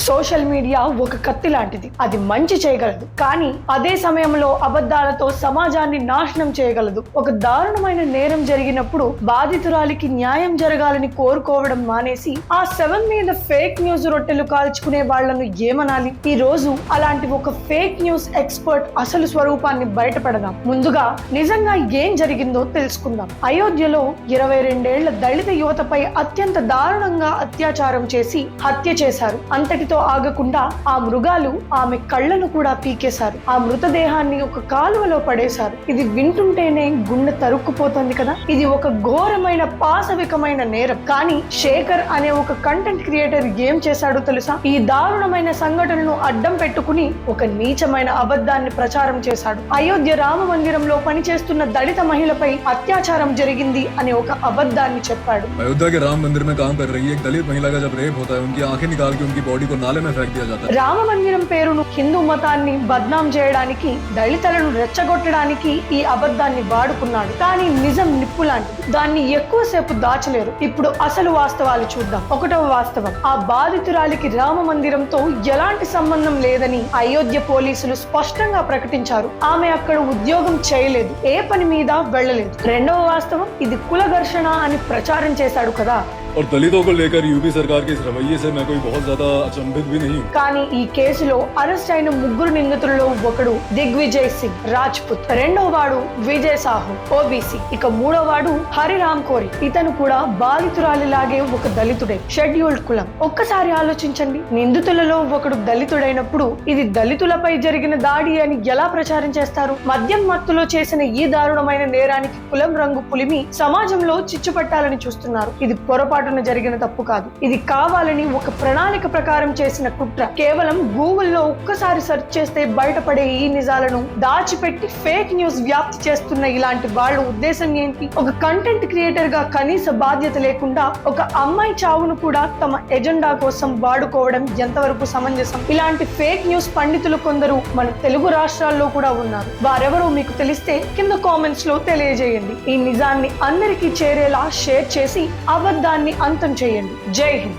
Social media ఒక కత్తి లాంటిది. అది మంచి చేయగలదు, కానీ అదే సమయంలో అబద్ధాలతో సమాజాన్ని నాశనం చేయగలదు. ఒక దారుణమైన నేరం జరిగినప్పుడు బాధితురాలికి న్యాయం జరగాలని కోరుకోవడం మానేసి ఆ 7 మీద ఫేక్ న్యూస్ రొట్టెలు కాల్చుకునే వాళ్లను ఏమనాలి? ఈ రోజు అలాంటి ఒక ఫేక్ న్యూస్ ఎక్స్పర్ట్ అసలు స్వరూపాన్ని బయటపడదాం. ముందుగా నిజంగా ఏం జరిగిందో తెలుసుకుందాం. అయోధ్యలో 22 ఏళ్ల దళిత యువతపై అత్యంత దారుణంగా అత్యాచారం చేసి హత్య చేశారు. అంతటితో ఆగకుండా ఆ మృగాలు ఆమె కళ్ళను కూడా పీకేశారు. ఆ మృతదేహాన్ని ఒక కాలువలో పడేశారు. ఇది వింటుంటేనే గుండె తరుక్కుపోతుంది కదా. ఇది ఒక ఘోరమైన పాశవికమైన నేరం. కానీ శేఖర్ అనే ఒక కంటెంట్ క్రియేటర్ ఏం చేశాడో తెలుసా? ఈ దారుణమైన సంఘటనను అడ్డం పెట్టుకుని ఒక నీచమైన అబద్ధాన్ని ప్రచారం చేశాడు. అయోధ్య రామ మందిరంలో పనిచేస్తున్న దళిత మహిళపై అత్యాచారం జరిగింది అనే ఒక అబద్ధాన్ని చెప్పాడు. अयोध्या के राम मंदिर में काम कर रही एक दलित महिला का जब रेप होता है, उनकी आंखें निकाल के उनकी बॉडी को नाले में फेंक दिया जाता है. రామ మందిరం పేరును హిందూ మతాన్ని బద్నాం చేయడానికి, దళితులను రెచ్చగొట్టడానికి ఈ అబద్ధాన్ని వాడుకున్నాడు. కానీ నిజం నిప్పు లాంటిది. దాన్ని ఎక్కువసేపు దాచలేరు. ఇప్పుడు అసలు వాస్తవాలు చూద్దాం. 1వ వాస్తవం, ఆ బాధితురాలికి రామ మందిరంతో ఎలాంటి సంబంధం లేదని అయోధ్య పోలీసులు స్పష్టంగా ప్రకటించారు. ఆమె అక్కడ ఉద్యోగం చేయలేదు, ఏ పని మీద వెళ్ళలేదు. 2వ వాస్తవం, ఇది కుల ఘర్షణ అని ప్రచారం చేశాడు కదా. और दलितों को लेकर यूपी सरकार के इस रवैये से मैं कोई बहुत ज्यादा अचंभित भी नहीं हूँ. కానీ ఈ కేసులో అరెస్ట్ అయిన 3 నిందితులలో ఒకడు దిగ్విజయ్ సింగ్ రాజ్పుత్, 2వ వాడు విజయ్ సాహు ఓబీసీ, ఇక 3వ వాడు హరిరామ్ కోరి. ఇతను కూడా బాధితురాలిలాగే ఒక దళితుడే, షెడ్యూల్డ్ కులం. ఒక్కసారి ఆలోచించండి, నిందితులలో ఒకడు దళితుడైనప్పుడు ఇది దళితులపై జరిగిన దాడి అని ఎలా ప్రచారం చేస్తారు? మద్యం మత్తులో చేసిన ఈ దారుణమైన నేరానికి కులం రంగు పులిమి సమాజంలో చిచ్చు పెట్టాలని చూస్తున్నారు. ఇది పొరపాటు జరిగిన తప్పు కాదు. ఇది కావాలని ఒక ప్రణాళిక ప్రకారం చేసిన కుట్ర. కేవలం గూగుల్లో ఒక్కసారి సెర్చ్ చేస్తే బయటపడే ఈ నిజాలను దాచిపెట్టి ఫేక్ న్యూస్ వ్యాప్తి చేస్తున్న ఇలాంటి వాళ్ళ ఉద్దేశం ఏంటి? ఒక కంటెంట్ క్రియేటర్ గా కనీస బాధ్యత లేకుండా ఒక అమ్మాయి చావును కూడా తమ ఎజెండా కోసం వాడుకోవడం ఎంతవరకు సమంజసం? ఇలాంటి ఫేక్ న్యూస్ పండితులు కొందరు మన తెలుగు రాష్ట్రాల్లో కూడా ఉన్నారు. వారెవరో మీకు తెలిస్తే కింద కామెంట్స్ లో తెలియజేయండి. ఈ నిజాన్ని అందరికీ చేరేలా షేర్ చేసి అబద్ధాన్ని అంతం చేయండి. జై హింద్.